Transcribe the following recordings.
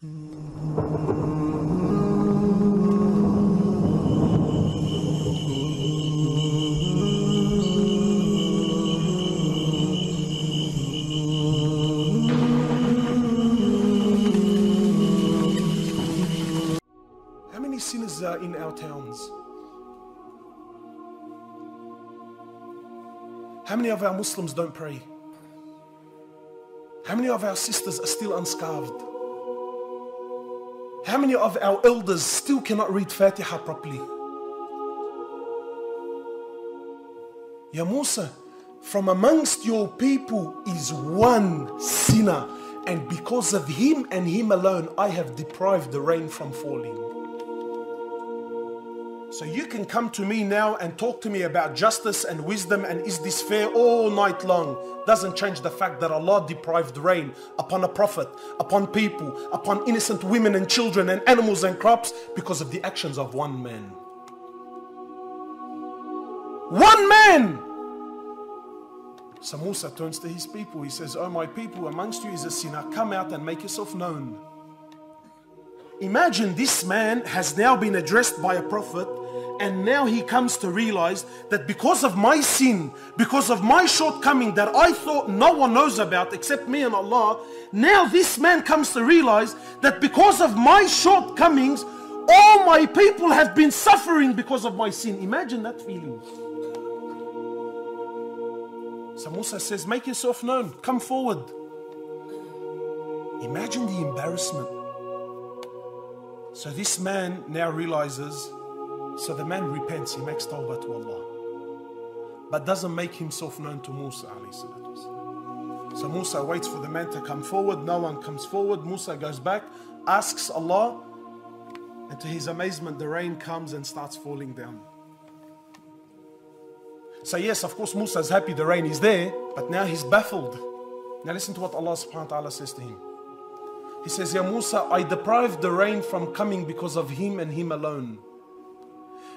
How many sinners are in our towns? How many of our Muslims don't pray? How many of our sisters are still unscarved? How many of our elders still cannot read Fatiha properly? Ya Musa, from amongst your people is one sinner, and because of him and him alone, I have deprived the rain from falling. So you can come to me now and talk to me about justice and wisdom and is this fair all night long. Doesn't change the fact that Allah deprived rain upon a prophet, upon people, upon innocent women and children and animals and crops because of the actions of one man. One man! So Musa turns to his people. He says, "Oh my people, amongst you is a sinner. Come out and make yourself known." Imagine this man has now been addressed by a prophet, and now he comes to realize that because of my sin, because of my shortcoming that I thought no one knows about except me and Allah, now this man comes to realize that because of my shortcomings, all my people have been suffering because of my sin. Imagine that feeling. So Musa says, "Make yourself known, come forward." Imagine the embarrassment. So this man now realizes, so the man repents, he makes tawbah to Allah, but doesn't make himself known to Musa alayhi salatu. So Musa waits for the man to come forward, no one comes forward. Musa goes back, asks Allah, and to his amazement the rain comes and starts falling down. So yes, of course Musa is happy the rain is there, but now he's baffled. Now listen to what Allah subhanahu wa ta'ala says to him. He says, "Ya Musa, I deprived the rain from coming because of him and him alone.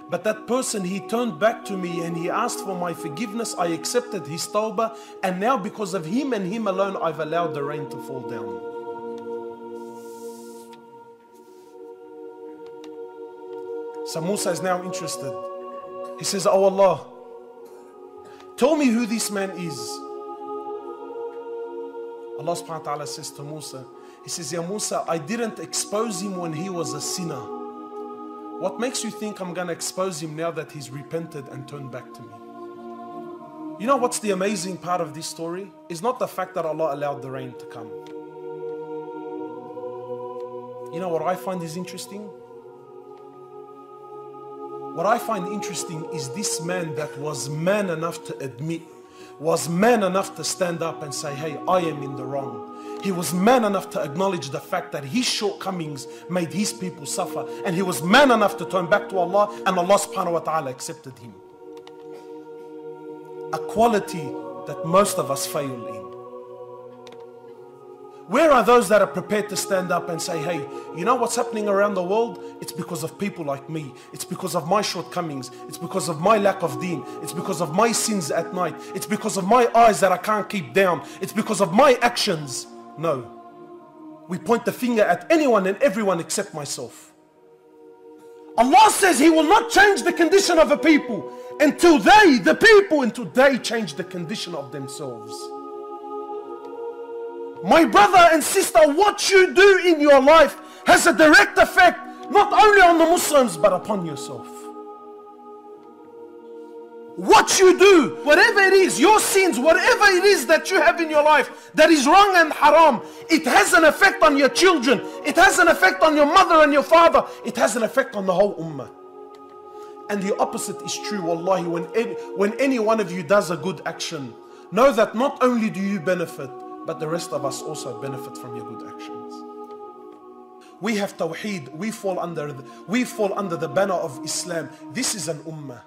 But that person, he turned back to me and he asked for my forgiveness. I accepted his tawbah, and now because of him and him alone, I've allowed the rain to fall down." So Musa is now interested. He says, "Oh Allah, tell me who this man is." Allah subhanahu wa ta'ala says to Musa, He says, "Ya Musa, I didn't expose him when he was a sinner. What makes you think I'm going to expose him now that he's repented and turned back to me?" You know what's the amazing part of this story? It's not the fact that Allah allowed the rain to come. You know what I find is interesting? What I find interesting is this man that was man enough to admit, was man enough to stand up and say, "Hey, I am in the wrong." He was man enough to acknowledge the fact that his shortcomings made his people suffer. And he was man enough to turn back to Allah, and Allah subhanahu wa ta'ala accepted him. A quality that most of us fail in. Where are those that are prepared to stand up and say, "Hey, you know what's happening around the world? It's because of people like me. It's because of my shortcomings. It's because of my lack of deen. It's because of my sins at night. It's because of my eyes that I can't keep down. It's because of my actions." No. We point the finger at anyone and everyone except myself. Allah says He will not change the condition of a people until they change the condition of themselves. My brother and sister, what you do in your life has a direct effect not only on the Muslims but upon yourself. What you do, whatever it is, your sins, whatever it is that you have in your life that is wrong and haram, it has an effect on your children. It has an effect on your mother and your father. It has an effect on the whole ummah. And the opposite is true, wallahi. When any one of you does a good action, know that not only do you benefit, but the rest of us also benefit from your good actions. We have tawheed. We fall under the banner of Islam. This is an ummah.